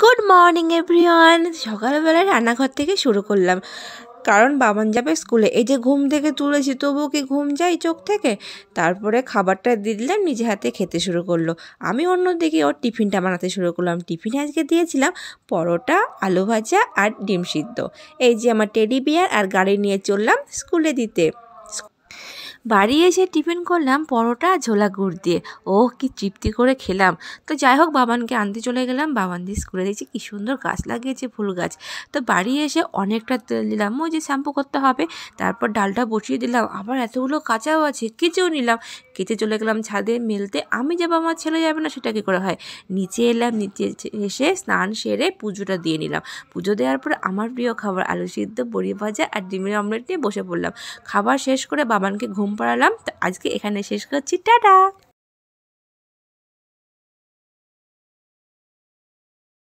Good morning everyone. সকালবেলায় রান্নাঘর থেকে শুরু করলাম, কারণ বাবান যাবে স্কুলে। এই যে ঘুম থেকে তুলেছি, তবুও কি ঘুম যায় চোখ থেকে। তারপরে খাবারটা দিয়ে দিলাম, নিজে হাতে খেতে শুরু করলো। আমি অন্যদিকে ওর টিফিনটা বানাতে শুরু করলাম। টিফিনে আজকে দিয়েছিলাম পরোটা, আলু ভাজা আর ডিম সিদ্ধ। এই যে আমার টেডি বিয়ার, আর গাড়ি নিয়ে চললাম স্কুলে দিতে। বাড়ি এসে টিফিন করলাম পরোটা ঝোলা গুড় দিয়ে। কি তৃপ্তি করে খেলাম। তো যাই হোক, বাবানকে আনতে চলে গেলাম। বাবান দিয়ে স্কুলে দিয়েছি, কি সুন্দর গাছ লাগিয়েছে, ফুল গাছ। তো বাড়ি এসে অনেকটা তেল দিলাম, ওই যে শ্যাম্পু করতে হবে। তারপর ডালটা বসিয়ে দিলাম, আবার এতগুলো কাঁচাও আছে, কেচেও নিলাম। কেচে চলে গেলাম ছাদে মেলতে। আমি যাবো, আমার ছেলে যাবে না, সেটা কী করে হয়। নিচে এলাম, নিচে এসে স্নান সেরে পুজোটা দিয়ে নিলাম। পুজো দেওয়ার পরে আমার প্রিয় খাবার আলু সিদ্ধ, বড়ি ভাজা আর ডিমের অমলেট নিয়ে বসে পড়লাম। খাবার শেষ করে বাবানকে ঘুম পাড়ালাম। তো আজকে এখানে শেষ করছি, টাটা।